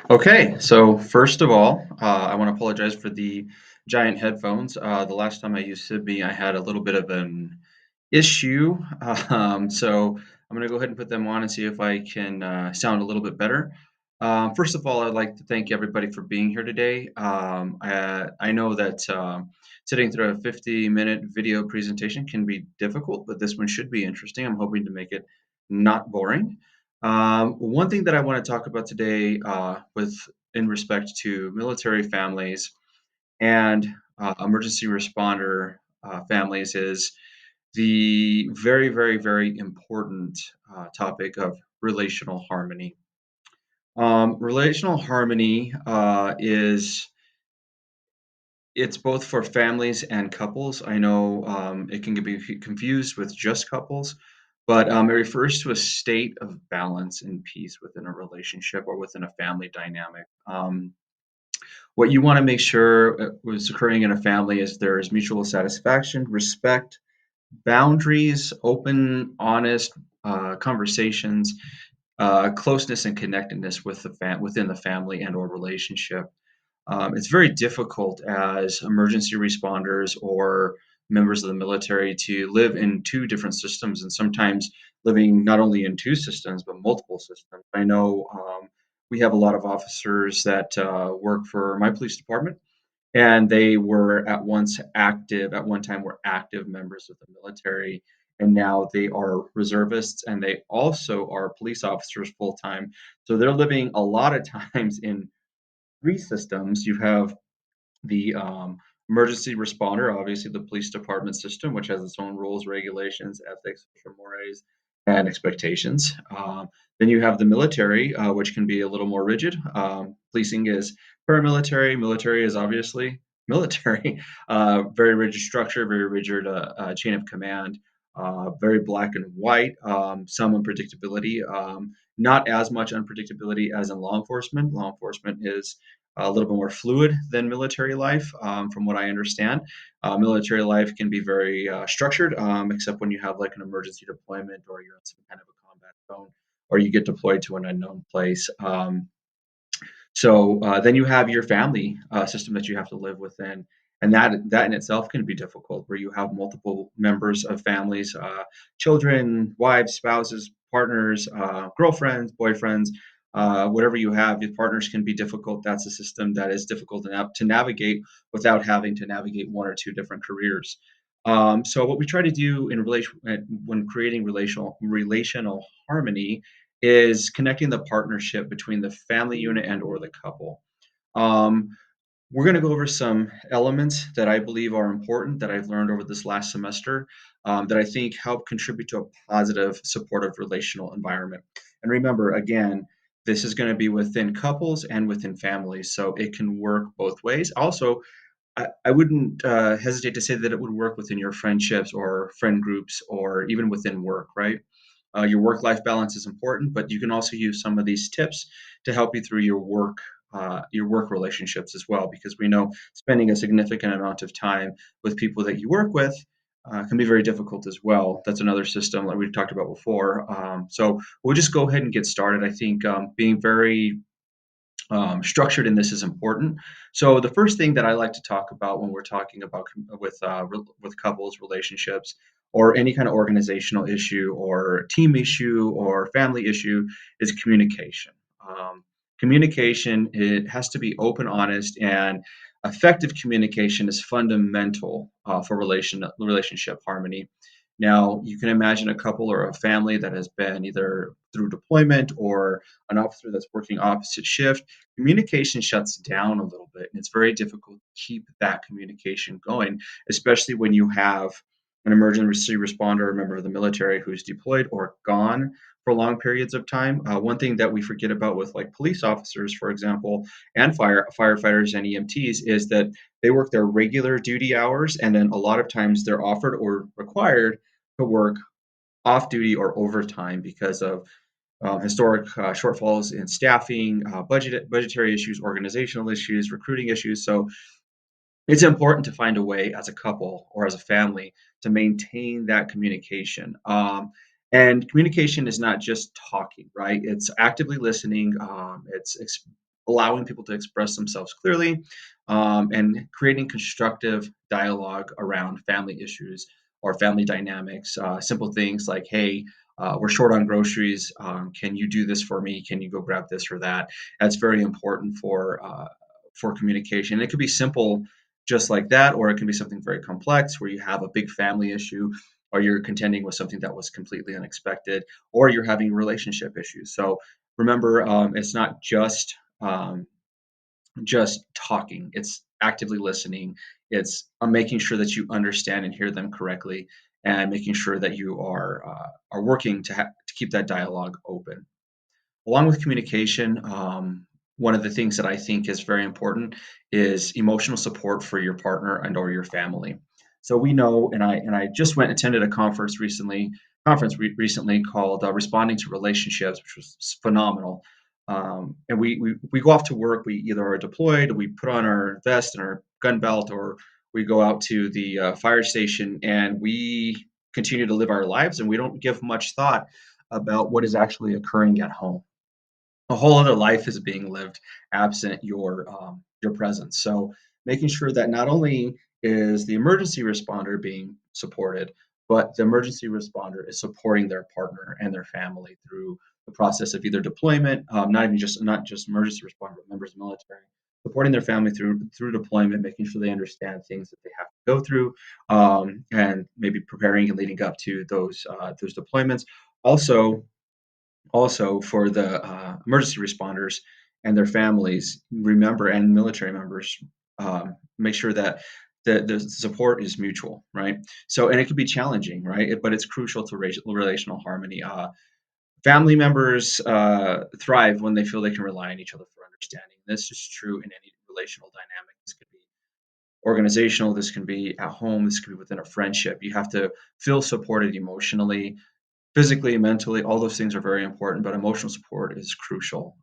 Okay, so first of all, I want to apologize for the giant headphones. The last time I used Sydney, I had a little bit of an issue. So I'm going to go ahead and put them on and see if I can sound a little bit better. First of all, I'd like to thank everybody for being here today. I know that sitting through a 50-minute video presentation can be difficult, but this one should be interesting. I'm hoping to make it not boring. One thing that I want to talk about today, with in respect to military families and emergency responder families, is the very, very, very important topic of relational harmony. Relational harmony is it's both for families and couples. I know it can be confused with just couples, but it refers to a state of balance and peace within a relationship or within a family dynamic. What you want to make sure was occurring in a family is there is mutual satisfaction, respect, boundaries, open, honest conversations, closeness and connectedness with within the family and or relationship. It's very difficult as emergency responders or members of the military to live in two different systems, and sometimes living not only in two systems but multiple systems. I know we have a lot of officers that work for my police department, and they were at one time were active members of the military, and now they are reservists, and they also are police officers full time. So they're living a lot of times in three systems. You have the emergency responder, obviously the police department system, which has its own rules, regulations, ethics, social mores, and expectations. Then you have the military, which can be a little more rigid. Policing is paramilitary. Military is obviously military. Very rigid structure, very rigid chain of command. Very black and white. Some unpredictability. Not as much unpredictability as in law enforcement. Law enforcement is a little bit more fluid than military life, from what I understand. Military life can be very structured, except when you have like an emergency deployment or you're in some kind of a combat zone or you get deployed to an unknown place. So then you have your family system that you have to live within, and that in itself can be difficult, where you have multiple members of families, children, wives, spouses, partners, girlfriends, boyfriends, whatever you have. Your partners can be difficult. That's a system that is difficult enough to navigate without having to navigate one or two different careers. So what we try to do in relation when creating relational harmony is connecting the partnership between the family unit and or the couple. Um, we're going to go over some elements that I believe are important that I've learned over this last semester, that I think help contribute to a positive, supportive relational environment. And remember, again, this is going to be within couples and within families, so it can work both ways. Also, I wouldn't hesitate to say that it would work within your friendships or friend groups or even within work, right? Your work life balance is important, but you can also use some of these tips to help you through your work relationships as well, because we know spending a significant amount of time with people that you work with can be very difficult as well. That's another system like we've talked about before. So we'll just go ahead and get started. I think being very structured in this is important. So the first thing that I like to talk about when we're talking about with couples relationships or any kind of organizational issue or team issue or family issue is communication. Communication, it has to be open, honest, and effective communication is fundamental for relationship harmony. Now, you can imagine a couple or a family that has been either through deployment or an officer that's working opposite shift. Communication shuts down a little bit, and it's very difficult to keep that communication going, especially when you have an emergency responder, a member of the military who's deployed or gone for long periods of time. One thing that we forget about with like police officers, for example, and firefighters and EMTs is that they work their regular duty hours, and then a lot of times they're offered or required to work off duty or overtime because of historic shortfalls in staffing, budgetary issues, organizational issues, recruiting issues. So it's important to find a way as a couple or as a family to maintain that communication. And communication is not just talking, right? It's actively listening. It's allowing people to express themselves clearly, and creating constructive dialogue around family issues or family dynamics. Simple things like, hey, we're short on groceries. Can you do this for me? Can you go grab this or that? That's very important for communication. It could be simple, just like that, or it can be something very complex where you have a big family issue, or you're contending with something that was completely unexpected, or you're having relationship issues. So remember, it's not just talking. It's actively listening. It's making sure that you understand and hear them correctly, and making sure that you are working to keep that dialogue open. Along with communication, one of the things that I think is very important is emotional support for your partner and or your family. So we know, and I just went attended a conference recently called "Responding to Relationships," which was phenomenal. And we go off to work. We either are deployed, we put on our vest and our gun belt, or we go out to the fire station and we continue to live our lives, and we don't give much thought about what is actually occurring at home. A whole other life is being lived absent your presence. So making sure that not only is the emergency responder being supported, but the emergency responder is supporting their partner and their family through the process of either deployment, not just emergency responder, but members of the military, supporting their family through deployment, making sure they understand things that they have to go through, and maybe preparing and leading up to those deployments. Also, also for the emergency responders and their families, remember, and military members, make sure that the support is mutual, right? So, and it can be challenging, right? But it's crucial to relational harmony. Family members thrive when they feel they can rely on each other for understanding. This is true in any relational dynamic. This could be organizational, this can be at home, this could be within a friendship. You have to feel supported emotionally, physically, mentally. All those things are very important, but emotional support is crucial.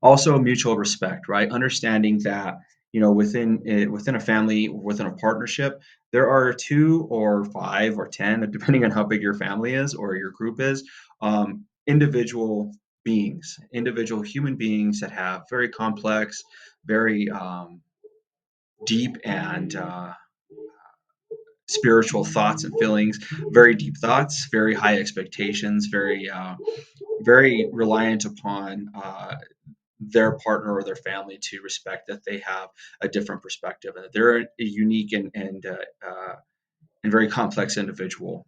Also, mutual respect, right? Understanding that, within a family, within a partnership, there are two or five or ten, depending on how big your family is or your group is, individual beings, individual human beings that have very complex, very deep and spiritual thoughts and feelings, very deep thoughts, very high expectations, very reliant upon their partner or their family to respect that they have a different perspective and that they're a unique and very complex individual.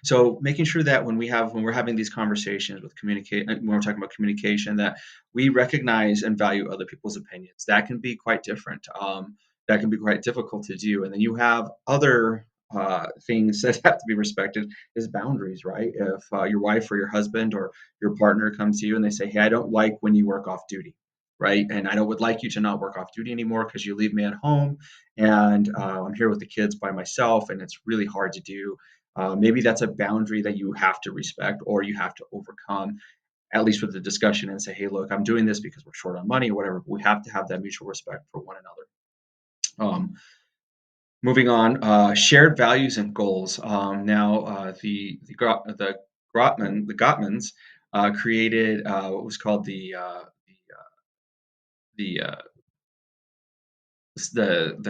So making sure that when we're having these conversations with communicate when we're talking about communication, that we recognize and value other people's opinions. That can be quite different. That can be quite difficult to do. And then you have other things that have to be respected is boundaries, right? If your wife or your husband or your partner comes to you and they say, "Hey, I don't like when you work off duty." Right. And I don't would like you to not work off duty anymore because you leave me at home and I'm here with the kids by myself and it's really hard to do. Maybe that's a boundary that you have to respect or you have to overcome, at least with the discussion, and say, hey, look, I'm doing this because we're short on money or whatever. But we have to have that mutual respect for one another. Moving on, shared values and goals. Now, the Gottmans created what was called the the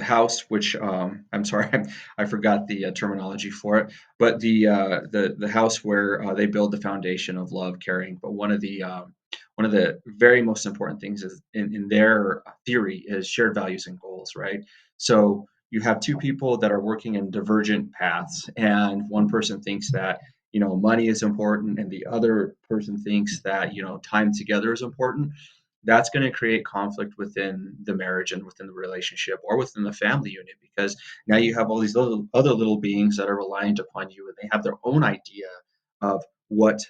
house, which I'm sorry, I forgot the terminology for it, but the house where they build the foundation of love, caring. But one of the very most important things is in their theory is shared values and goals, right? So you have two people that are working in divergent paths, and one person thinks that money is important, and the other person thinks that time together is important. That's going to create conflict within the marriage and within the relationship or within the family unit, because now you have all these other little beings that are reliant upon you and they have their own idea of what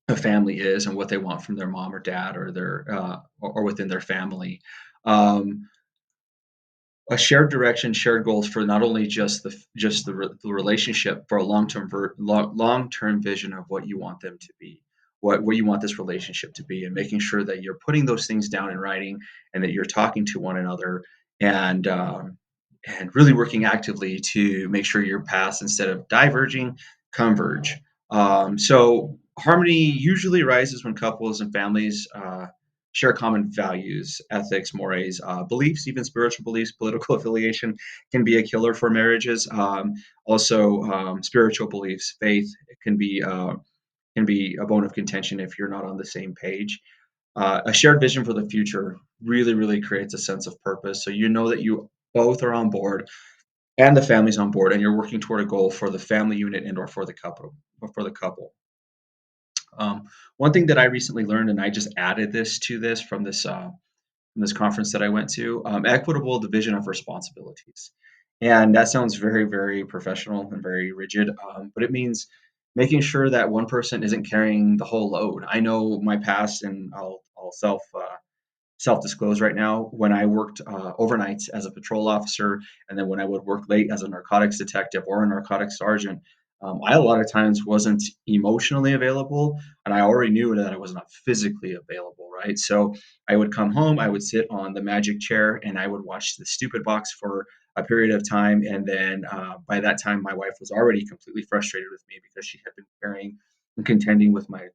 a family is and what they want from their mom or dad or their or within their family. Um, a shared direction, shared goals for not only the relationship, for a long-term vision of what you want them to be, what you want this relationship to be, and making sure that you're putting those things down in writing and that you're talking to one another and and really working actively to make sure your paths, instead of diverging, converge. So harmony usually arises when couples and families share common values, ethics, mores, beliefs, even spiritual beliefs. Political affiliation can be a killer for marriages. Also, spiritual beliefs, faith can be a bone of contention if you're not on the same page. A shared vision for the future really, really creates a sense of purpose. So you know that you both are on board and the family's on board, and you're working toward a goal for the family unit and or for the couple. Or for the couple. One thing that I recently learned, and I just added this to this from this conference that I went to, equitable division of responsibilities. And that sounds very, very professional and very rigid, but it means making sure that one person isn't carrying the whole load. I know my past, and I'll self-disclose right now. When I worked overnights as a patrol officer, and then when I would work late as a narcotics detective or a narcotics sergeant, I a lot of times wasn't emotionally available, and I already knew that I was not physically available, right? So I would come home, I would sit on the magic chair, and I would watch the stupid box for a period of time, and then by that time, my wife was already completely frustrated with me because she had been carrying and contending with my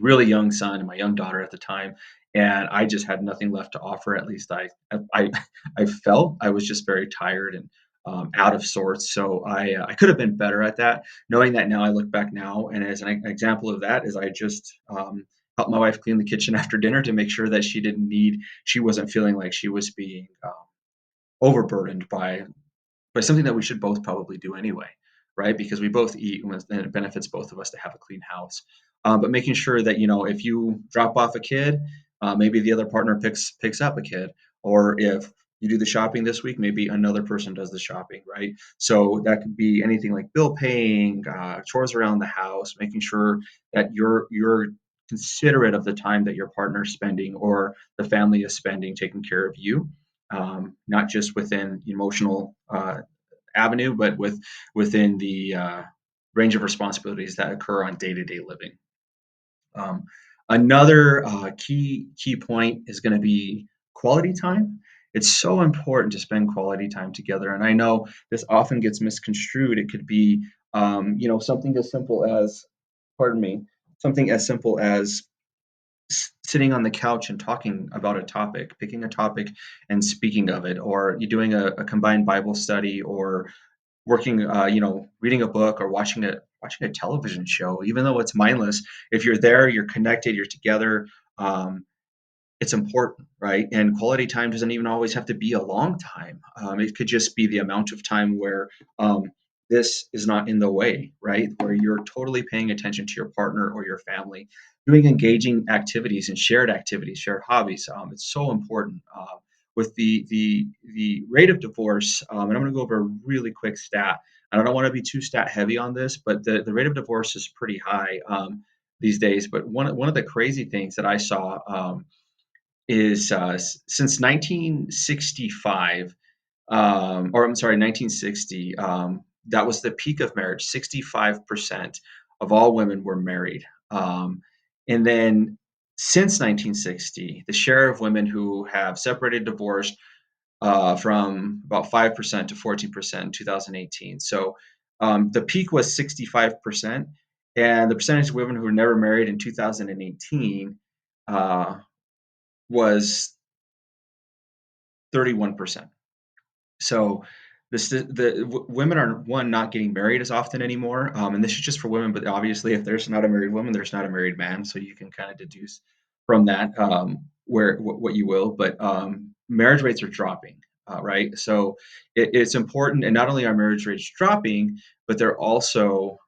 really young son and my young daughter at the time, and I just had nothing left to offer. At least I I felt I was just very tired and out of sorts. So I could have been better at that. Knowing that now, I look back now, and as an example of that is I just helped my wife clean the kitchen after dinner to make sure that she wasn't feeling like she was being overburdened by something that we should both probably do anyway, right? Because we both eat, and it benefits both of us to have a clean house. But making sure that if you drop off a kid, maybe the other partner picks up a kid, or if you do the shopping this week, maybe another person does the shopping, right? So that could be anything like bill paying, chores around the house, making sure that you're considerate of the time that your partner's spending or the family is spending taking care of you, not just within emotional avenue, but within the range of responsibilities that occur on day to day living. Um, Another key point is going to be quality time. It's so important to spend quality time together, and I know this often gets misconstrued. It could be, something as simple as, pardon me, something as simple as sitting on the couch and talking about a topic, picking a topic and speaking of it, or you doing a combined Bible study, or working, reading a book or watching a television show. Even though it's mindless, if you're there, you're connected, you're together. Um, it's important, right? And quality time doesn't even always have to be a long time. It could just be the amount of time where this is not in the way, right? Where you're totally paying attention to your partner or your family, doing engaging activities, shared hobbies. It's so important. With the rate of divorce, and I'm going to go over a really quick stat. And I don't want to be too stat heavy on this, but the rate of divorce is pretty high these days. But one of the crazy things that I saw. Is since 1965, or I'm sorry, 1960, that was the peak of marriage. 65% of all women were married. And then since 1960, the share of women who have separated, divorced, from about 5% to 14% in 2018. So the peak was 65%, and the percentage of women who were never married in 2018 uh, was 31%. So women are not getting married as often anymore, and this is just for women. But obviously, if there's not a married woman, there's not a married man. So you can kind of deduce from that what you will. But marriage rates are dropping, right? So it's important, and not only are marriage rates dropping, but they are also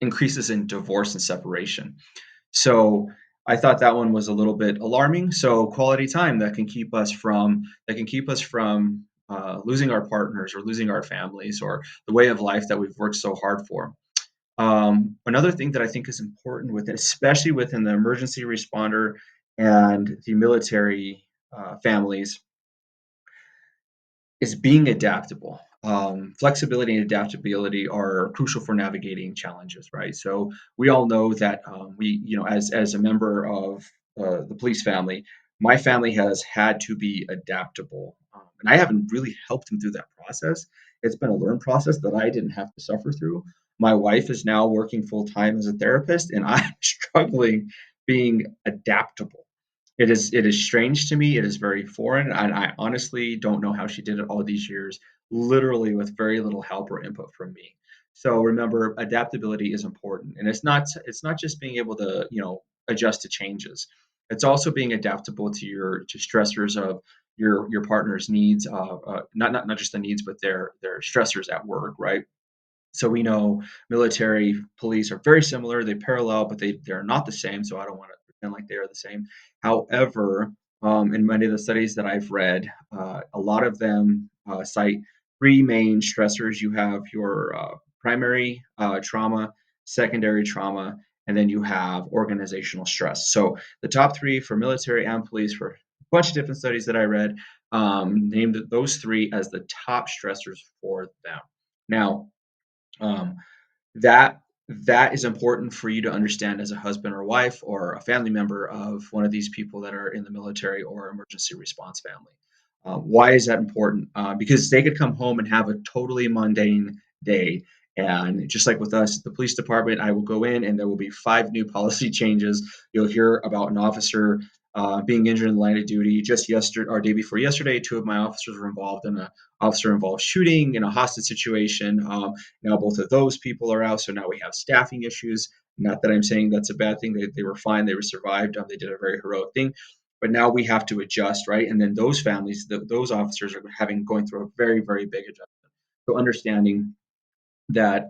increases in divorce and separation. So I thought that one was a little bit alarming. So quality time that can keep us from losing our partners or losing our families or the way of life that we've worked so hard for. Another thing that I think is important with it, especially within the emergency responder and the military families, is being adaptable. Flexibility and adaptability are crucial for navigating challenges, right? So we all know that as a member of the police family, my family has had to be adaptable, and I haven't really helped them through that process. It's been a learned process that I didn't have to suffer through. My wife is now working full time as a therapist, and I'm struggling being adaptable. It is strange to me, it is very foreign, and I honestly don't know how she did it all these years, literally with very little help or input from me. So remember, adaptability is important, and it's not just being able to, adjust to changes. It's also being adaptable to stressors of your partner's needs, not just the needs, but their stressors at work, right? So we know military, police are very similar. They parallel, but they're not the same. So I don't want to pretend like they are the same. However, in many of the studies that I've read, a lot of them cite three main stressors. You have your primary trauma, secondary trauma, and then you have organizational stress. So the top three for military and police for a bunch of different studies that I read named those three as the top stressors for them. Now, um, that that is important for you to understand as a husband or wife or a family member of one of these people that are in the military or emergency response family. Why is that important? Because they could come home and have a totally mundane day. And just like with us, the police department, I will go in and there will be five new policy changes. You'll hear about an officer being injured in the line of duty. Just yesterday or day before yesterday, two of my officers were involved in a officer involved shooting in a hostage situation. Now both of those people are out, so now we have staffing issues. Not that I'm saying that's a bad thing. They were fine. They were survived. They did a very heroic thing. But now we have to adjust, right? And then those families, those officers are having going through a very, very big adjustment. So understanding that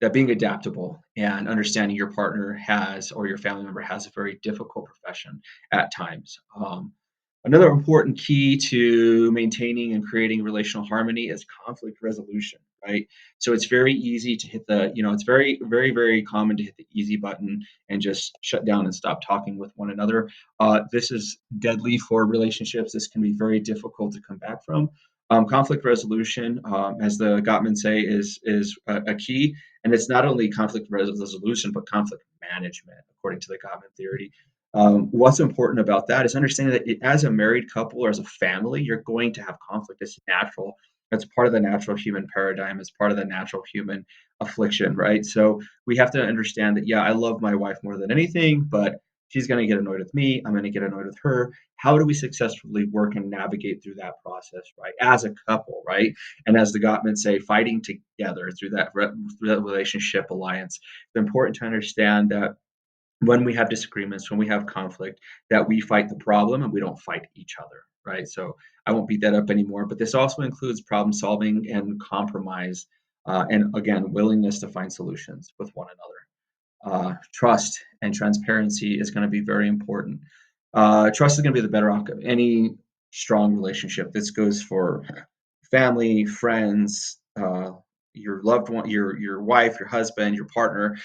that being adaptable and understanding your partner has or your family member has a very difficult profession at times. Another important key to maintaining and creating relational harmony is conflict resolution, right? So it's very easy to hit it's very, very, very common to hit the easy button and just shut down and stop talking with one another. This is deadly for relationships. This can be very difficult to come back from. Conflict resolution, as the Gottman say, is a key, and it's not only conflict resolution but conflict management, according to the Gottman theory. What's important about that is understanding that as a married couple or as a family, you're going to have conflict. It's natural. That's part of the natural human paradigm. It's part of the natural human affliction, right? So we have to understand that, yeah, I love my wife more than anything, but she's going to get annoyed with me. I'm going to get annoyed with her. How do we successfully work and navigate through that process, right? As a couple, right? And as the Gottman say, fighting together through that relationship alliance. It's important to understand that when we have disagreements, when we have conflict, that we fight the problem and we don't fight each other, right? So I won't beat that up anymore. But this also includes problem solving and compromise, and again, willingness to find solutions with one another. Trust and transparency is going to be very important. Trust is going to be the bedrock of any strong relationship. This goes for family, friends, your loved one, your wife, your husband, your partner,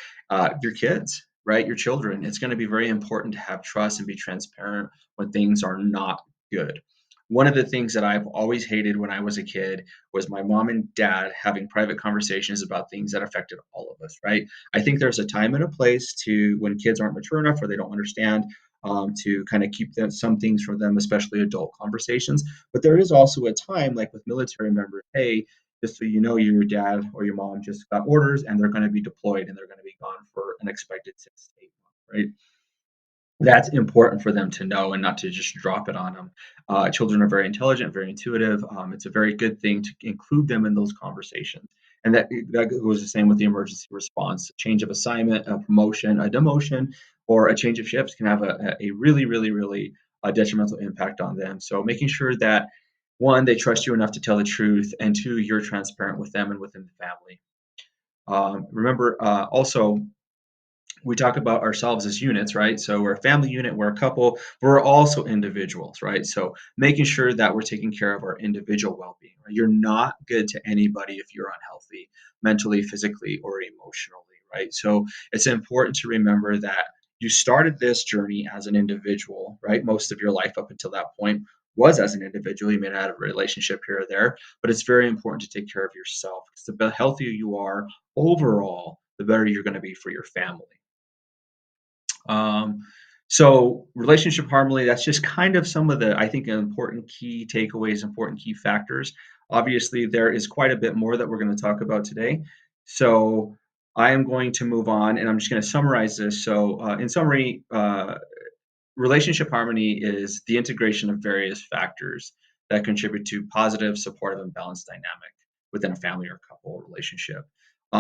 your kids, right? Your children. It's going to be very important to have trust and be transparent when things are not good. One of the things that I've always hated when I was a kid was my mom and dad having private conversations about things that affected all of us, right? I think there's a time and a place to when kids aren't mature enough or they don't understand, to kind of keep some things from them, especially adult conversations. But there is also a time, like with military members, hey, just so you know, your dad or your mom just got orders and they're going to be deployed and they're going to be gone for an expected 6 to 8 months, right? That's important for them to know and not to just drop it on them. Children are very intelligent, very intuitive. It's a very good thing to include them in those conversations. And that goes the same with the emergency response. A change of assignment, a promotion, a demotion, or a change of shifts can have a really, really, really detrimental impact on them. So making sure that one, they trust you enough to tell the truth, and two, you're transparent with them and within the family. Remember, also we talk about ourselves as units, right? So we're a family unit, we're a couple, we're also individuals, right? So making sure that we're taking care of our individual well-being. Right? You're not good to anybody if you're unhealthy, mentally, physically, or emotionally, right? So it's important to remember that you started this journey as an individual, right? Most of your life up until that point was as an individual. You may not have a relationship here or there, but it's very important to take care of yourself because the healthier you are overall, the better you're going to be for your family. Um, so relationship harmony, that's just kind of some of the, I think, important key takeaways, important key factors. Obviously, there is quite a bit more that we're going to talk about today. So I am going to move on and I'm just going to summarize this. So, in summary, relationship harmony is the integration of various factors that contribute to positive, supportive, and balanced dynamic within a family or couple relationship.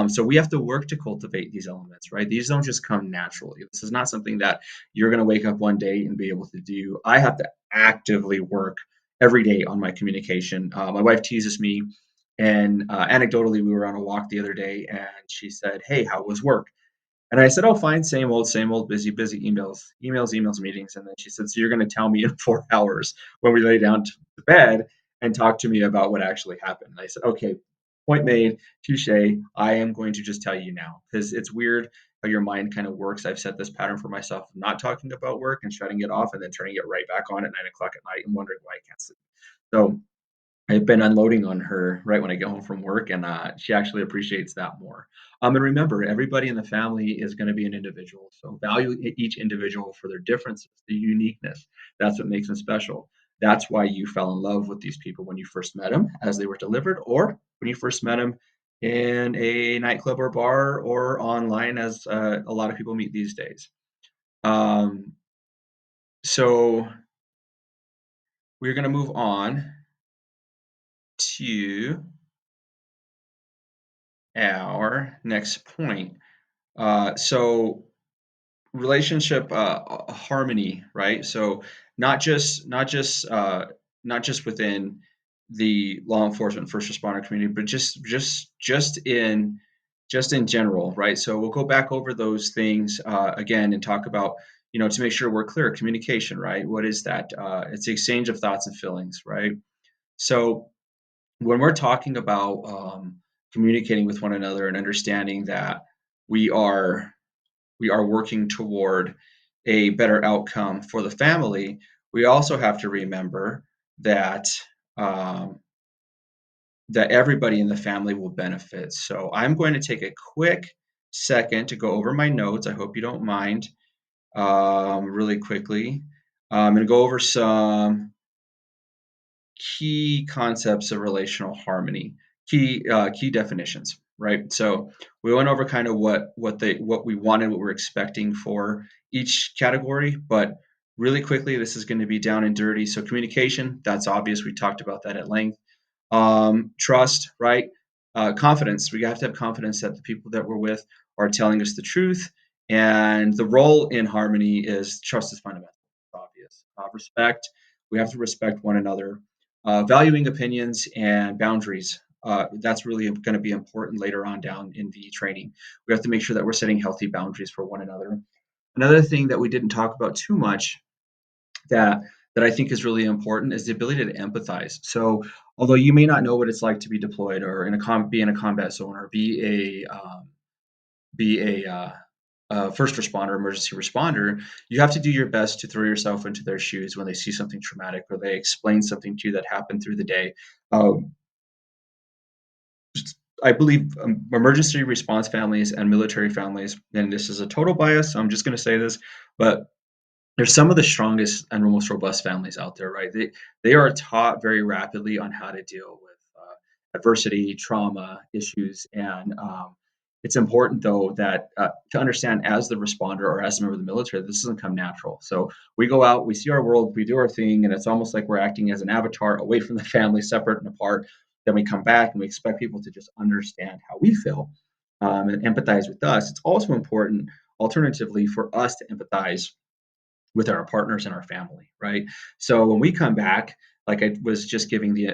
So we have to work to cultivate these elements, right? These don't just come naturally. This is not something that you're going to wake up one day and be able to do. I have to actively work every day on my communication. My wife teases me, and anecdotally, we were on a walk the other day, and she said, "Hey, how was work?" And I said, "Oh, fine, same old, busy, busy emails, meetings." And then she said, "So you're going to tell me in 4 hours when we lay down to the bed and talk to me about what actually happened?" And I said, "Okay, point made, touche. I am going to just tell you now because it's weird how your mind kind of works. I've set this pattern for myself of not talking about work and shutting it off and then turning it right back on at 9 o'clock at night and wondering why I can't sleep." So I've been unloading on her right when I get home from work, and she actually appreciates that more. And remember, everybody in the family is going to be an individual, so value each individual for their differences, the uniqueness. That's what makes them special. That's why you fell in love with these people when you first met them, as they were delivered, or when you first met them in a nightclub or bar, or online, as a lot of people meet these days. Um, so we're going to move on to our next point. So relationship harmony, right? So not just within the law enforcement first responder community, but just in general, right? So we'll go back over those things again and talk about, to make sure we're clear, communication, right? What is that? It's the exchange of thoughts and feelings, right? So when we're talking about communicating with one another and understanding that we are we are working toward a better outcome for the family, we also have to remember that um, that everybody in the family will benefit. So I'm going to take a quick second to go over my notes. I hope you don't mind. Really quickly, I'm going to go over some key concepts of relational harmony, key definitions, right? So we went over kind of what we wanted, what we're expecting for each category, but really quickly, this is going to be down and dirty. So communication, that's obvious. We talked about that at length. Trust, right? Confidence. We have to have confidence that the people that we're with are telling us the truth. And the role in harmony is trust is fundamental. It's obvious. Respect. We have to respect one another. Valuing opinions and boundaries. That's really going to be important later on down in the training. We have to make sure that we're setting healthy boundaries for one another. Another thing that we didn't talk about too much that I think is really important is the ability to empathize. So, although you may not know what it's like to be deployed or be in a combat zone or be a first responder, emergency responder, you have to do your best to throw yourself into their shoes when they see something traumatic or they explain something to you that happened through the day. Um, I believe emergency response families and military families, and this is a total bias, so I'm just going to say this, but they're some of the strongest and most robust families out there, right? They are taught very rapidly on how to deal with adversity, trauma issues, and it's important though that to understand as the responder or as a member of the military, this doesn't come natural. So we go out, we see our world, we do our thing, and it's almost like we're acting as an avatar away from the family, separate and apart. Then we come back and we expect people to just understand how we feel and empathize with us. It's also important, alternatively, for us to empathize with our partners and our family, right? So when we come back, like I was just giving the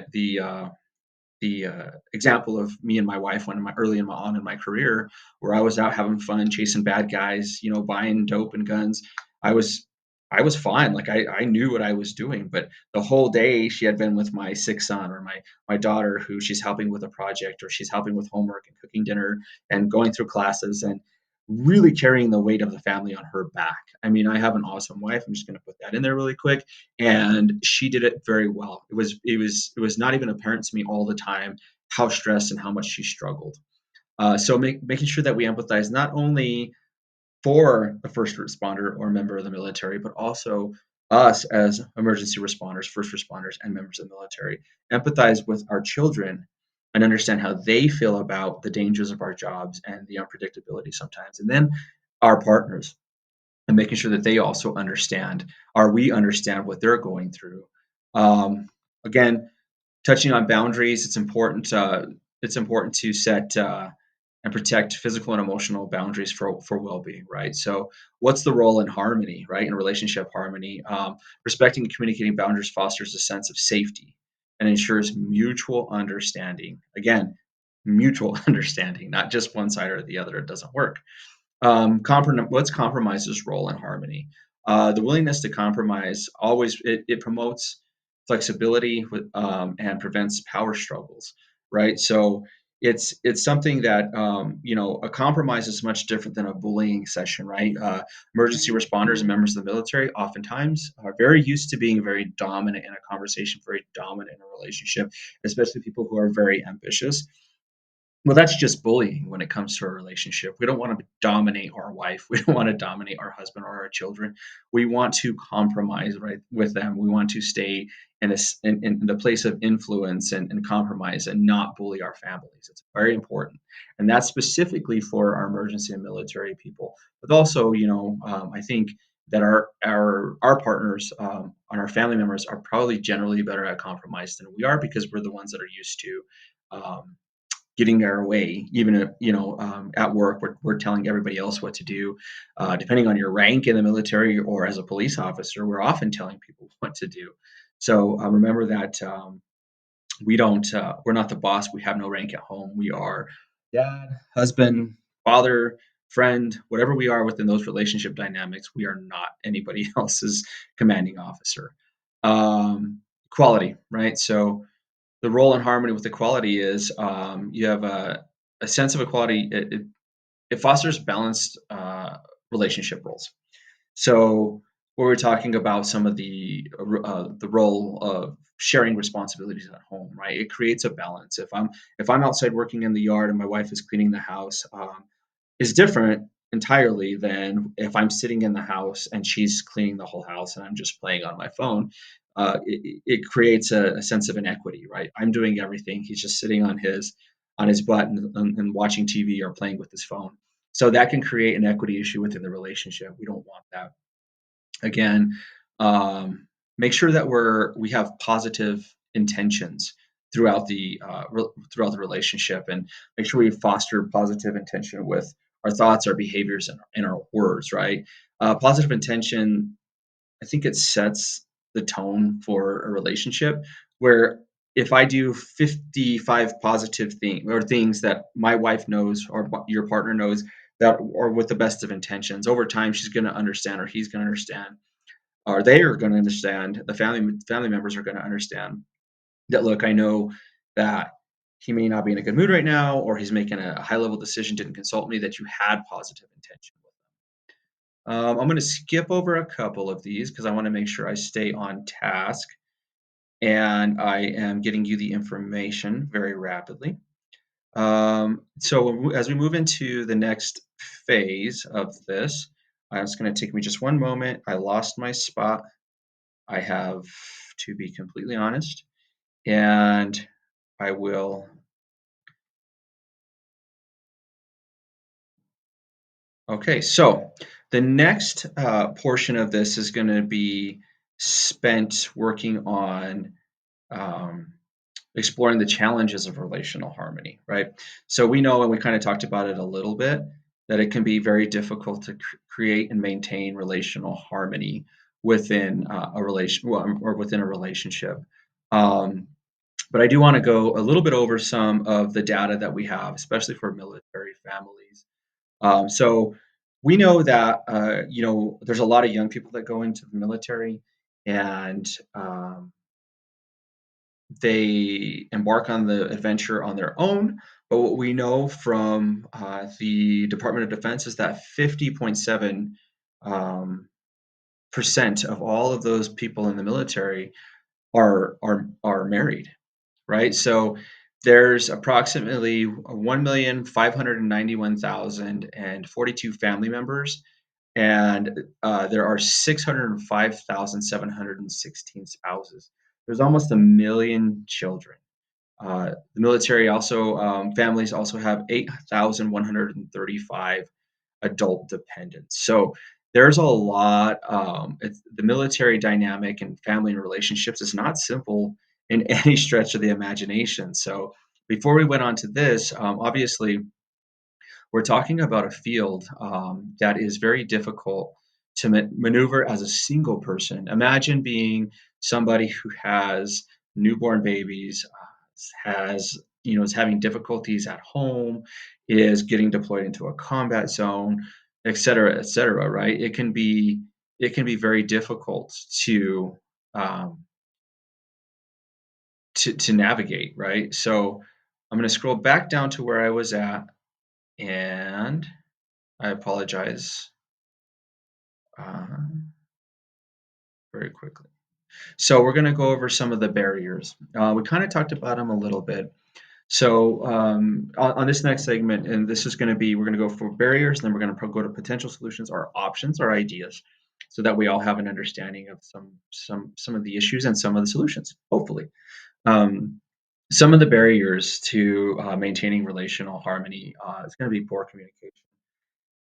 example of me and my wife when my early in my on in my career, where I was out having fun, chasing bad guys, buying dope and guns. I was I was fine. Like I knew what I was doing, but the whole day she had been with my sick son or my daughter who she's helping with a project or she's helping with homework and cooking dinner and going through classes and really carrying the weight of the family on her back. I mean, I have an awesome wife. I'm just going to put that in there really quick, and she did it very well. It was not even apparent to me all the time how stressed and how much she struggled. So making sure that we empathize not only for a first responder or member of the military, but also us as emergency responders, first responders, and members of the military. Empathize with our children and understand how they feel about the dangers of our jobs and the unpredictability sometimes. And then our partners, and making sure that they also understand, or we understand what they're going through. Um, Again, touching on boundaries, it's important to set and protect physical and emotional boundaries for well-being, right? So, what's the role in harmony, right? In relationship harmony, respecting and communicating boundaries fosters a sense of safety and ensures mutual understanding. Again, mutual understanding, not just one side or the other. It doesn't work. What's compromise's role in harmony? The willingness to compromise always it promotes flexibility and prevents power struggles, right? So it's something that a compromise is much different than a bullying session, right? Emergency responders and members of the military oftentimes are very used to being very dominant in a conversation, very dominant in a relationship, especially people who are very ambitious. Well, that's just bullying when it comes to a relationship. We don't want to dominate our wife. We don't want to dominate our husband or our children. We want to compromise, right, with them. We want to stay in the place of influence and compromise and not bully our families. It's very important, and that's specifically for our emergency and military people. But also, I think that our partners and our family members are probably generally better at compromise than we are because we're the ones that are used to. Um, Getting our way, even if, at work, we're telling everybody else what to do. Depending on your rank in the military or as a police officer, we're often telling people what to do. So remember that we're not the boss. We have no rank at home. We are dad, husband, father, friend, whatever we are within those relationship dynamics. We are not anybody else's commanding officer. Quality, right? So the role in harmony with equality is you have a sense of equality. It fosters balanced relationship roles. So we were talking about some of the role of sharing responsibilities at home, right? It creates a balance. If I'm outside working in the yard and my wife is cleaning the house, is different entirely than if I'm sitting in the house and she's cleaning the whole house and I'm just playing on my phone. It creates a sense of inequity, right? I'm doing everything. He's just sitting on his butt and watching TV or playing with his phone. So that can create an equity issue within the relationship. We don't want that. Again, make sure that we have positive intentions throughout the relationship, and make sure we foster positive intention with our thoughts, our behaviors, and our words. Right, positive intention. I think it sets the tone for a relationship where if I do 55 positive things or things that my wife knows or your partner knows that are with the best of intentions, over time she's going to understand or he's going to understand or they are going to understand, the family members are going to understand that, look, I know that he may not be in a good mood right now, or he's making a high level decision, didn't consult me, that you had positive intention. I'm going to skip over a couple of these because I want to make sure I stay on task and I am getting you the information very rapidly. So as we move into the next phase of this, it's going to take me just one moment. I lost my spot. I have to be completely honest, and I will. Okay, so the next portion of this is going to be spent working on um, exploring the challenges of relational harmony, right? So we know, and we kind of talked about it a little bit, that it can be very difficult to create and maintain relational harmony within a relation well, or within a relationship. Um, but I do want to go a little bit over some of the data that we have, especially for military families. So we know that there's a lot of young people that go into the military, and they embark on the adventure on their own. But what we know from the Department of Defense is that 50.7 um, percent of all of those people in the military are married, right? So there's approximately 1,591,042 family members, and there are 605,716 spouses. There's almost a million children. The military also, families also have 8,135 adult dependents. So there's a lot. The military dynamic and family and relationships is not simple in any stretch of the imagination. So before we went on to this, obviously we're talking about a field that is very difficult to maneuver as a single person. Imagine being somebody who has newborn babies, has is having difficulties at home, is getting deployed into a combat zone, et cetera. Right? It can be very difficult um, to navigate. Right? So I'm going to scroll back down to where I was at, and I apologize uh, very quickly. So we're going to go over some of the barriers. We kind of talked about them a little bit. So on this next segment, and this is going to be, we're going to go for barriers, and then we're going to go to potential solutions, or options, or ideas, so that we all have an understanding of some of the issues and some of the solutions. Hopefully, um, some of the barriers to maintaining relational harmony is going to be poor communication.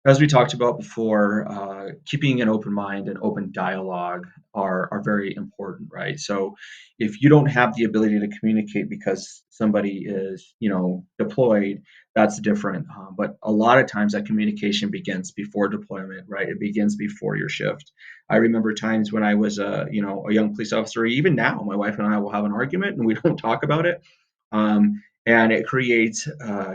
As we talked about before, keeping an open mind and open dialogue are very important, right? So, if you don't have the ability to communicate because somebody is, deployed, that's different. But a lot of times that communication begins before deployment, right? It begins before your shift. I remember times when I was a young police officer. Even now, my wife and I will have an argument and we don't talk about it. And it creates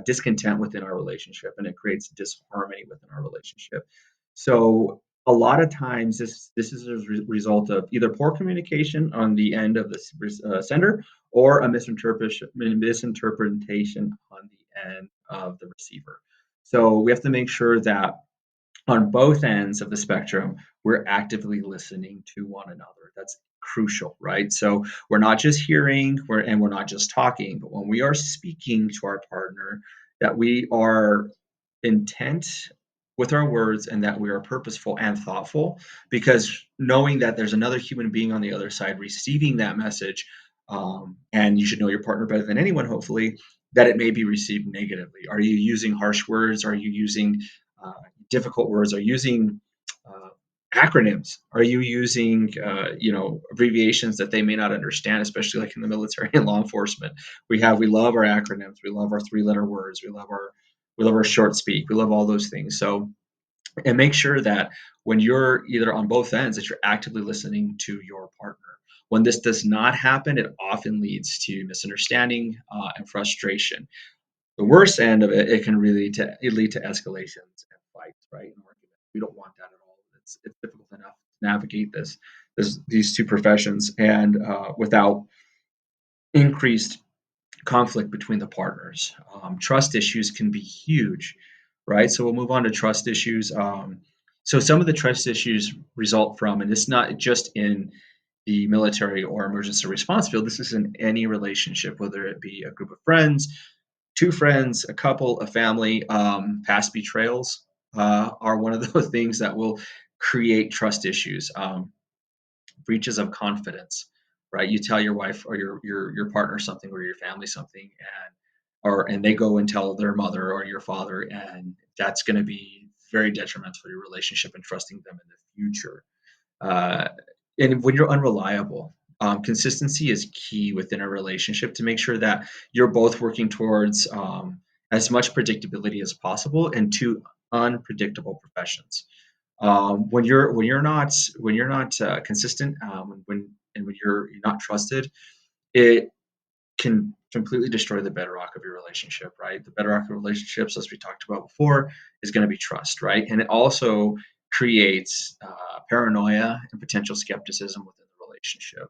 discontent within our relationship, and it creates disharmony within our relationship. So a lot of times this is a result of either poor communication on the end of the sender, or a misinterpretation on the end of the receiver. So we have to make sure that on both ends of the spectrum, we're actively listening to one another. That's crucial, right? So we're not just hearing, we're not just talking, but when we are speaking to our partner, that we are intent with our words and that we are purposeful and thoughtful, because knowing that there's another human being on the other side receiving that message, and you should know your partner better than anyone, hopefully, that it may be received negatively. Are you using harsh words? Are you using uh, difficult words? Are you using uh, acronyms? Are you using abbreviations that they may not understand, especially like in the military and law enforcement? We love our acronyms. We love our three-letter words. We love our short speak. We love all those things. So, and make sure that when you're either on both ends, that you're actively listening to your partner. When this does not happen, it often leads to misunderstanding and frustration. The worst end of it, it lead to escalations and fights, right? And arguments. We don't want that at all. It's difficult enough to navigate these two professions, and without increased conflict between the partners. Trust issues can be huge, right? So we'll move on to trust issues. So some of the trust issues result from, and it's not just in the military or emergency response field, this is in any relationship, whether it be a group of friends, two friends, a couple, a family. Past betrayals are one of those things that will create trust issues. Breaches of confidence, right? You tell your wife or your partner something, or your family something, and they go and tell their mother or your father, and that's going to be very detrimental to your relationship and trusting them in the future. Uh, and when you're unreliable, consistency is key within a relationship to make sure that you're both working towards as much predictability as possible in two unpredictable professions. When you're not consistent, when you're not trusted, it can completely destroy the bedrock of your relationship, right? The bedrock of relationships, as we talked about before, is going to be trust, right? And it also creates paranoia and potential skepticism within the relationship.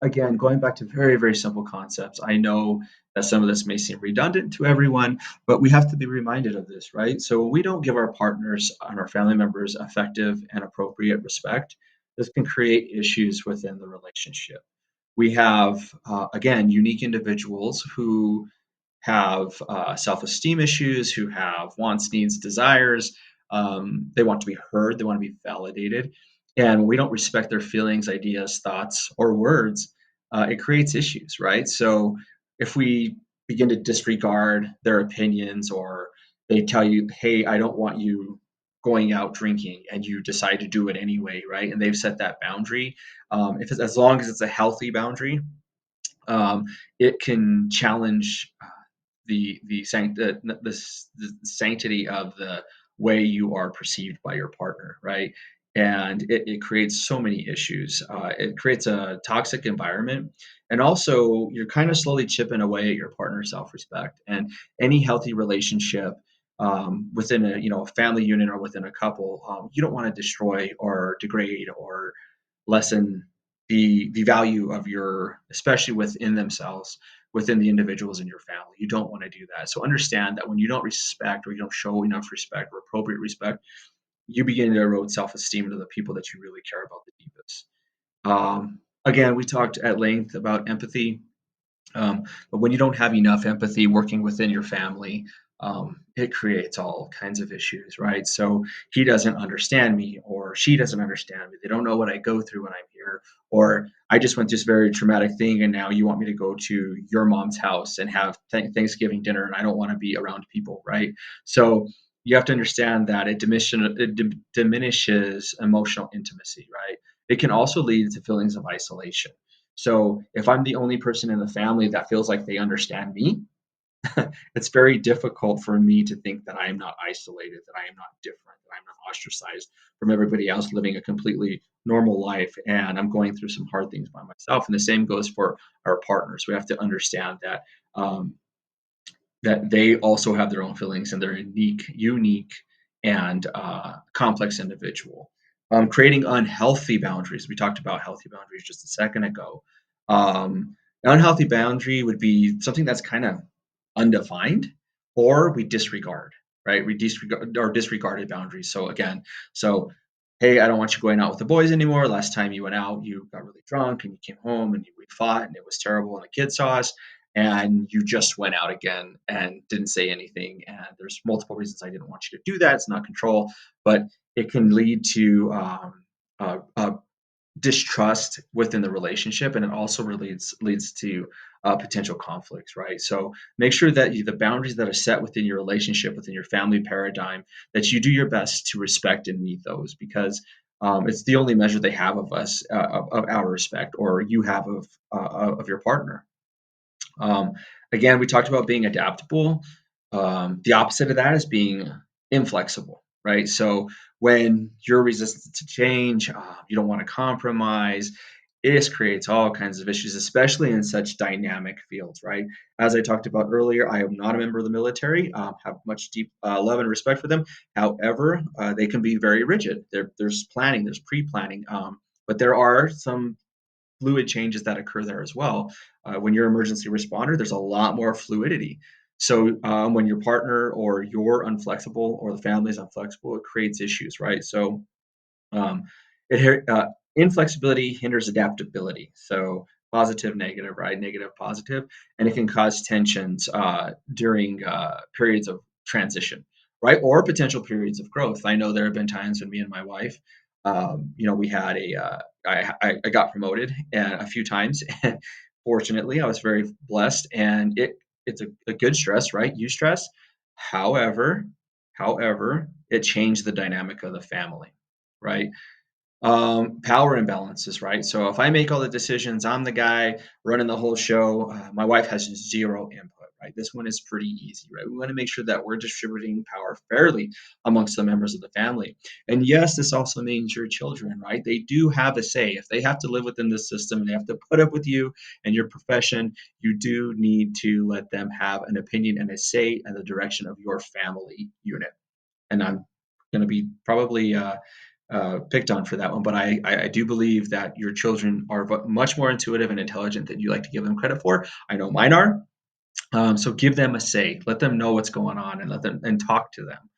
Again, going back to very, very simple concepts, I know that some of this may seem redundant to everyone, but we have to be reminded of this, right? So when we don't give our partners and our family members effective and appropriate respect, this can create issues within the relationship. We have, again, unique individuals who have self-esteem issues, who have wants, needs, desires. They want to be heard, they want to be validated. And when we don't respect their feelings, ideas, thoughts, or words, it creates issues, right? So if we begin to disregard their opinions, or they tell you, "Hey, I don't want you going out drinking," and you decide to do it anyway, right? And they've set that boundary. If it's, as long as it's a healthy boundary, um, it can challenge the sanctity of the way you are perceived by your partner, right? And it creates so many issues. It creates a toxic environment, and also you're kind of slowly chipping away at your partner's self-respect. And any healthy relationship, within a, a family unit or within a couple, you don't want to destroy or degrade or lessen the value of your, especially within themselves, within the individuals in your family. You don't want to do that. So understand that when you don't respect, or you don't show enough respect or appropriate respect, you begin to erode self-esteem to the people that you really care about the deepest. Again, we talked at length about empathy. But when you don't have enough empathy working within your family, it creates all kinds of issues, right? So he doesn't understand me, or she doesn't understand me. They don't know what I go through when I'm here, or I just went through this very traumatic thing, and now you want me to go to your mom's house and have Thanksgiving dinner, and I don't want to be around people, right? So you have to understand that it diminishes emotional intimacy, right? It can also lead to feelings of isolation. So if I'm the only person in the family that feels like they understand me, it's very difficult for me to think that I am not isolated, that I am not different, that I'm not ostracized from everybody else living a completely normal life. And I'm going through some hard things by myself. And the same goes for our partners. We have to understand um, that they also have their own feelings, and they're unique, and complex individual. Creating unhealthy boundaries. We talked about healthy boundaries just a second ago. An unhealthy boundary would be something that's kind of undefined, or we disregard, right? We disregard or disregarded boundaries. So again, so hey, I don't want you going out with the boys anymore. Last time you went out, you got really drunk and you came home and we fought and it was terrible and the kids saw us, and you just went out again and didn't say anything. And there's multiple reasons I didn't want you to do that. It's not control, but it can lead to distrust within the relationship, and it also leads to potential conflicts, right? So make sure that the boundaries that are set within your relationship, within your family paradigm, that you do your best to respect and meet those, because it's the only measure they have of us, of our respect, or you have of your partner. um, Again, we talked about being adaptable. The opposite of that is being inflexible, right? So when you're resistant to change, you don't want to compromise. This creates all kinds of issues, especially in such dynamic fields, right? As I talked about earlier, I am not a member of the military. Have much deep love and respect for them. However, they can be very rigid. There's planning, there's pre-planning, but there are some fluid changes that occur there as well. When you're an emergency responder, there's a lot more fluidity. So when your partner or you're unflexible, or the family is unflexible, it creates issues, right? So um, inflexibility hinders adaptability. So positive, negative, right? Negative, positive, and it can cause tensions during periods of transition, right? Or potential periods of growth. I know there have been times when me and my wife, we had I got promoted a few times, and fortunately, I was very blessed, and it's a good stress, right? You stress. However, however, it changed the dynamic of the family, right? Power imbalances, right? So if I make all the decisions, I'm the guy running the whole show. My wife has zero input, right? This one is pretty easy, right? We want to make sure that we're distributing power fairly amongst the members of the family. And yes, this also means your children, right? They do have a say. If they have to live within this system and they have to put up with you and your profession, you do need to let them have an opinion and a say in the direction of your family unit. And I'm going to be probably picked on for that one, but I do believe that your children are much more intuitive and intelligent than you like to give them credit for. I know mine are. So give them a say, let them know what's going on, and let them and talk to them,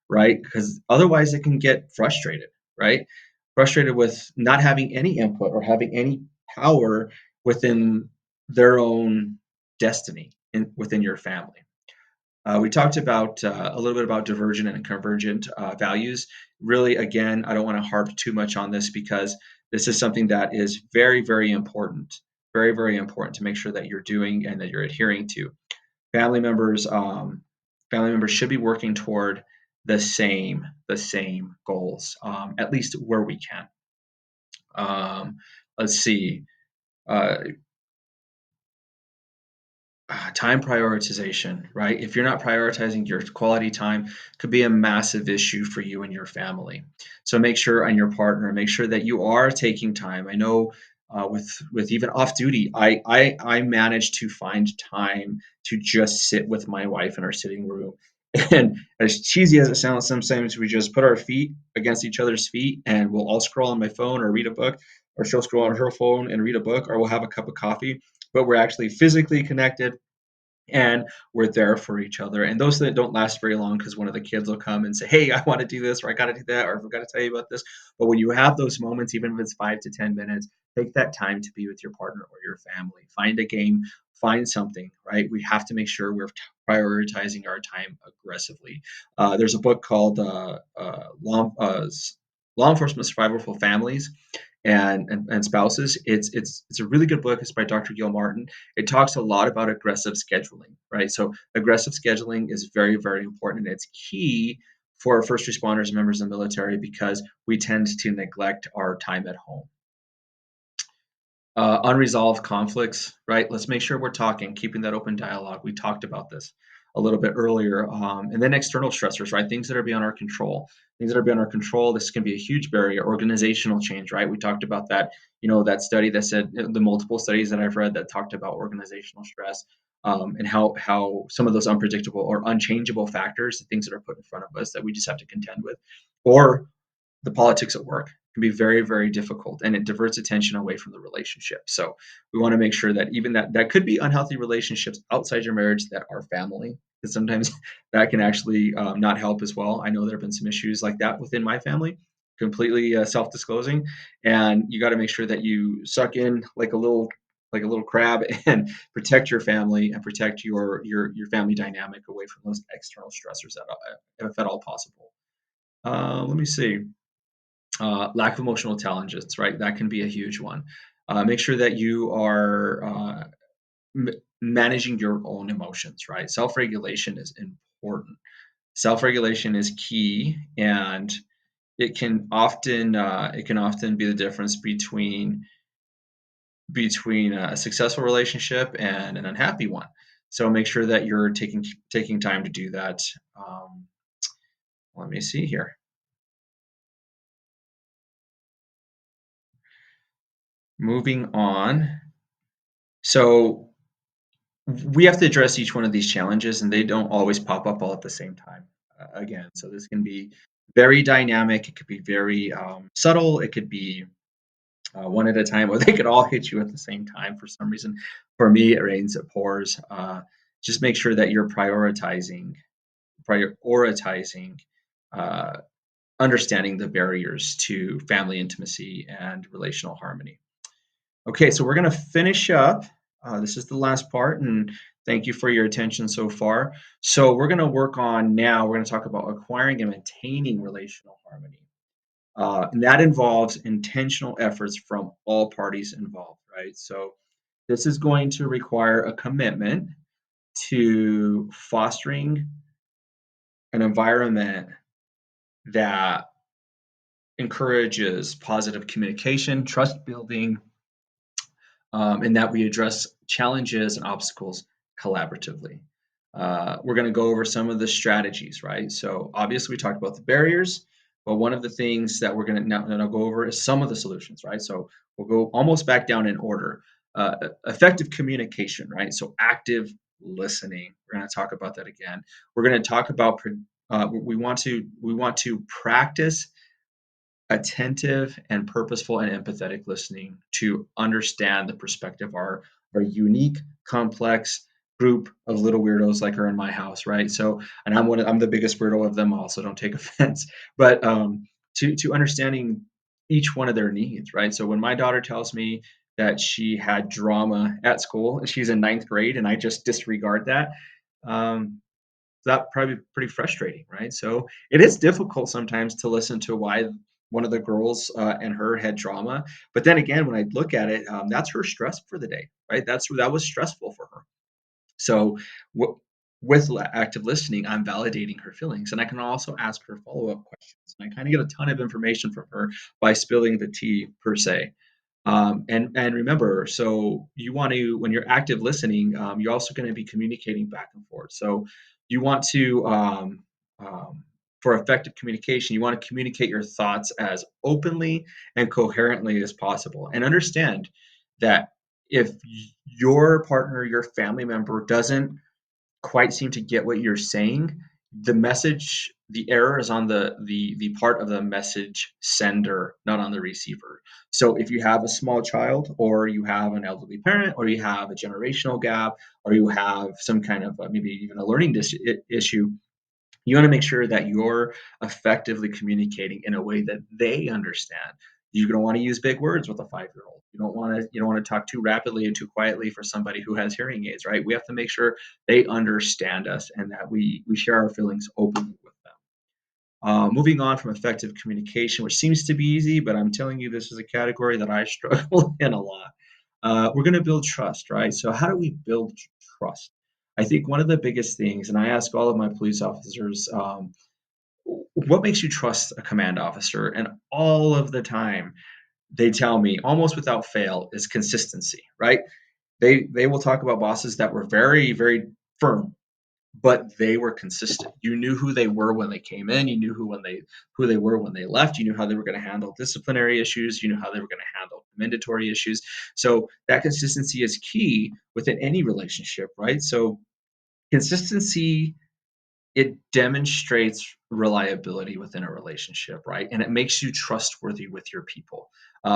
right? Because otherwise, it can get frustrated, right? Frustrated with not having any input or having any power within their own destiny within your family. We talked about a little bit about divergent and convergent values. Really, again, I don't want to harp too much on this, because this is something that is very, very important very, very important to make sure that you're doing and that you're adhering to. Family members, family members should be working toward the same goals, at least where we can. Um, let's see. Uh, Time prioritization, right? If you're not prioritizing your quality time, could be a massive issue for you and your family. So make sure, and your partner, make sure that you are taking time. I know with even off duty, I managed to find time to just sit with my wife in our sitting room. And as cheesy as it sounds, sometimes we just put our feet against each other's feet, and we'll all scroll on my phone or read a book, or she'll scroll on her phone and read a book, or we'll have a cup of coffee, but we're actually physically connected and we're there for each other. And those that don't last very long because one of the kids will come and say, "Hey, I want to do this," or "I got to do that," or "I forgot to tell you about this." But when you have those moments, even if it's 5 to 10 minutes, take that time to be with your partner or your family. Find a game, find something. Right? We have to make sure we're prioritizing our time aggressively. There's a book called Law Enforcement Survival for Families and Spouses. It's a really good book. It's by Dr. Gilmartin. It talks a lot about aggressive scheduling, right? So aggressive scheduling is very, very important, and it's key for first responders and members of the military because we tend to neglect our time at home. Unresolved conflicts, right? Let's make sure we're talking, keeping that open dialogue. We talked about this a little bit earlier. And then external stressors, right? Things that are beyond our control. Things that are beyond our control. This can be a huge barrier. Organizational change, right? We talked about that. That study that said the multiple studies that I've read that talked about organizational stress. And how some of those unpredictable or unchangeable factors, the things that are put in front of us that we just have to contend with, or the politics at work can be very, very difficult, and it diverts attention away from the relationship. So we want to make sure that even that could be unhealthy relationships outside your marriage that are family, because sometimes that can actually not help as well. I know there have been some issues like that within my family, completely self-disclosing, and you got to make sure that you suck in like a little crab and protect your family and protect your family dynamic away from those external stressors if at all possible. Let me see. Lack of emotional intelligence, right? That can be a huge one. Make sure that you are m- managing your own emotions, right? Self regulation is important. Self regulation is key, and it can often be the difference between a successful relationship and an unhappy one. So make sure that you're taking time to do that. Um, Let me see here. Moving on. So we have to address each one of these challenges, and they don't always pop up all at the same time. Again, so this can be very dynamic. It could be very subtle. It could be one at a time, or they could all hit you at the same time for some reason. For me, it rains, it pours. Just make sure that you're prioritizing, uh, understanding the barriers to family intimacy and relational harmony. Okay, so we're going to finish up. This is the last part, and thank you for your attention so far. So we're going to work on now, we're going to talk about acquiring and maintaining relational harmony. And that involves intentional efforts from all parties involved, right? So this is going to require a commitment to fostering an environment that encourages positive communication, trust building, and that we address challenges and obstacles collaboratively. We're going to go over some of the strategies, right? So obviously we talked about the barriers, but one of the things that we're going to now go over is some of the solutions, right? So we'll go almost back down in order. Effective communication, right? So active listening. We're going to talk about that again. We're going to talk about we want to practice attentive and purposeful and empathetic listening to understand the perspective of our unique, complex group of little weirdos like are in my house, right? So, and I'm the biggest weirdo of them all, so don't take offense. But to understanding each one of their needs, right? So when my daughter tells me that she had drama at school, she's in ninth grade, and I just disregard that. Um, that probably pretty frustrating, right? So it is difficult sometimes to listen to why one of the girls and her had drama. But then again, when I look at it, that's her stress for the day, right? That was stressful for her. So w- with active listening, I'm validating her feelings, and I can also ask her follow up questions. And I kind of get a ton of information from her by spilling the tea per se. And remember, so you want to, when you're active listening, you're also going to be communicating back and forth. So you want to, for effective communication, you want to communicate your thoughts as openly and coherently as possible, and understand that if your partner, your family member doesn't quite seem to get what you're saying, the message, the error is on the part of the message sender, not on the receiver. So if you have a small child, or you have an elderly parent, or you have a generational gap, or you have some kind of maybe even a learning issue, you want to make sure that you're effectively communicating in a way that they understand. You don't want to use big words with a 5-year-old. You don't want to talk too rapidly and too quietly for somebody who has hearing aids, right? We have to make sure they understand us and that we share our feelings openly with them. Moving on from effective communication, which seems to be easy, but I'm telling you, this is a category that I struggle in a lot. We're going to build trust, right? So, how do we build trust? I think one of the biggest things, and I ask all of my police officers, what makes you trust a command officer? And all of the time, they tell me, almost without fail, is consistency, right? They will talk about bosses that were very, very firm, but they were consistent. You knew who they were when they came in. You knew who they were when they left. You knew how they were going to handle disciplinary issues. You knew how they were going to handle mandatory issues. So that consistency is key within any relationship, right? So consistency, it demonstrates reliability within a relationship, right? And it makes you trustworthy with your people,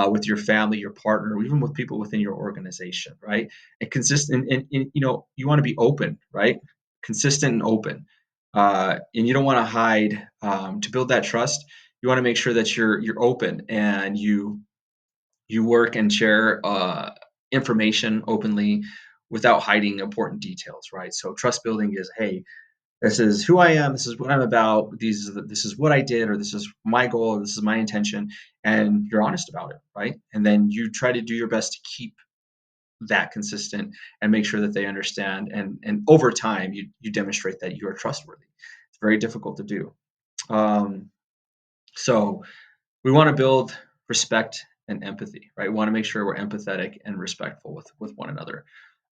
with your family, your partner, or even with people within your organization, right? And consistent, and you want to be open, right? Consistent and open, and you don't want to hide. To build that trust, you want to make sure that you're open and you work and share information openly without hiding important details, right? So trust building is, hey, this is who I am. This is what I'm about. This is what I did, or this is my goal, or this is my intention, and you're honest about it, right? And then you try to do your best to keep that consistent and make sure that they understand. And over time, you demonstrate that you are trustworthy. It's very difficult to do. Um, so we want to build respect and empathy, right? We want to make sure we're empathetic and respectful with one another.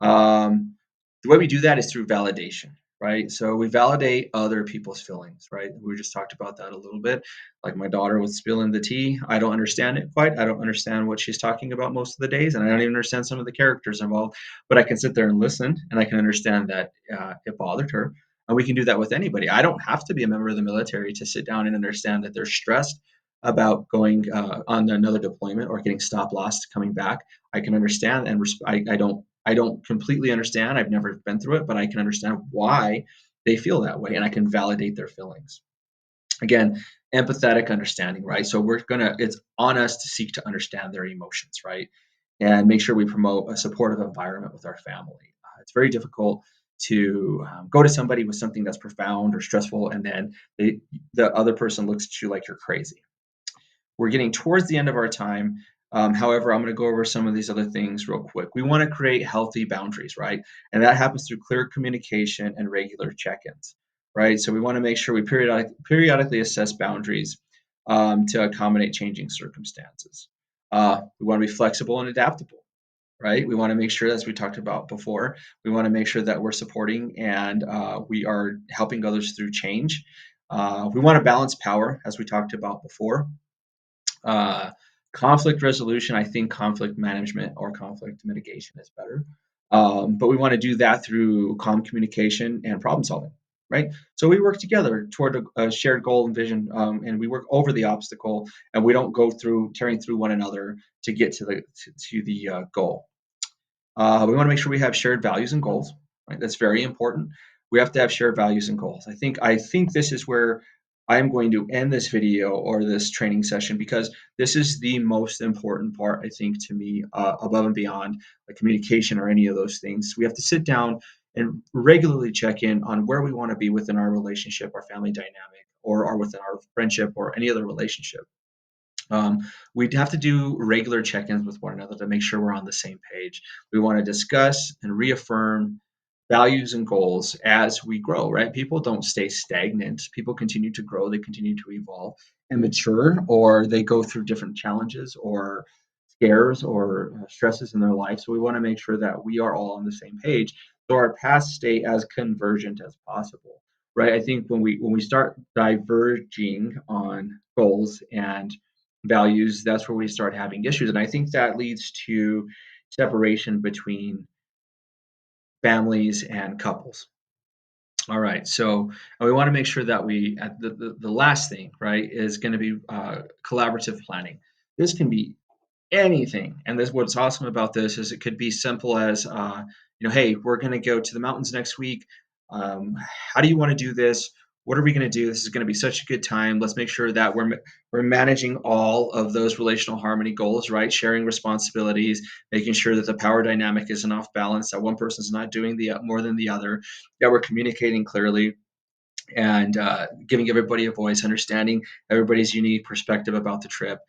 Um, the way we do that is through validation, right? So we validate other people's feelings, right? We just talked about that a little bit. Like my daughter was spilling the tea. I don't understand it quite. I don't understand what she's talking about most of the days, and I don't even understand some of the characters involved. But I can sit there and listen, and I can understand that it bothered her. And we can do that with anybody. I don't have to be a member of the military to sit down and understand that they're stressed about going on another deployment or getting stop lost coming back. I can understand and I don't completely understand. I've never been through it, but I can understand why they feel that way, and I can validate their feelings. Again, empathetic understanding, right? So it's on us to seek to understand their emotions, right? And make sure we promote a supportive environment with our family. It's very difficult to go to somebody with something that's profound or stressful, and then the other person looks at you like you're crazy. We're getting towards the end of our time. However, I'm going to go over some of these other things real quick. We want to create healthy boundaries, right? And that happens through clear communication and regular check-ins, right? So we want to make sure we periodically assess boundaries to accommodate changing circumstances. We want to be flexible and adaptable, right? We want to make sure, as we talked about before, we want to make sure that we're supporting and we are helping others through change. We want to balance power, as we talked about before. uh, Conflict resolution, I think conflict management or conflict mitigation is better. But we want to do that through calm communication and problem solving, right? So we work together toward a shared goal and vision, and we work over the obstacle, and we don't go through tearing through one another to get to the goal. We want to make sure we have shared values and goals, right? That's very important. We have to have shared values and goals. I think this is where I am going to end this video or this training session, because this is the most important part, I think, to me, above and beyond like communication or any of those things. We have to sit down and regularly check in on where we want to be within our relationship, our family dynamic, or within our friendship or any other relationship. Um, we'd have to do regular check-ins with one another to make sure we're on the same page. We want to discuss and reaffirm values and goals as we grow, right? People don't stay stagnant. People continue to grow, they continue to evolve and mature, or they go through different challenges or scares or stresses in their life. So we want to make sure that we are all on the same page so our paths stay as convergent as possible. Right. I think when we start diverging on goals and values, that's where we start having issues. And I think that leads to separation between families and couples. All right. So we want to make sure that the last thing, right, is going to be collaborative planning. This can be anything. And this what's awesome about this is it could be simple as hey, we're going to go to the mountains next week. How do you want to do this? What are we going to do? This is going to be such a good time. Let's make sure that we're managing all of those relational harmony goals, right? Sharing responsibilities, making sure that the power dynamic isn't off balance, that one person's not doing the more than the other, that we're communicating clearly and giving everybody a voice, understanding everybody's unique perspective about the trip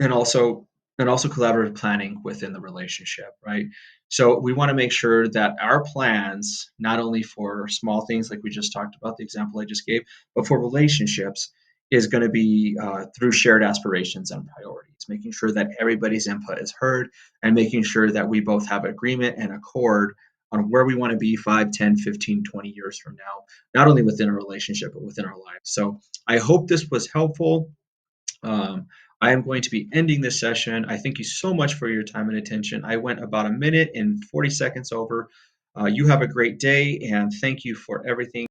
and also collaborative planning within the relationship, right? So we want to make sure that our plans, not only for small things like we just talked about, the example I just gave, but for relationships, is going to be through shared aspirations and priorities, making sure that everybody's input is heard and making sure that we both have agreement and accord on where we want to be 5, 10, 15, 20 years from now, not only within a relationship, but within our lives. So I hope this was helpful. um, I am going to be ending this session. I thank you so much for your time and attention. I went about a minute and 40 seconds over. You have a great day, and thank you for everything.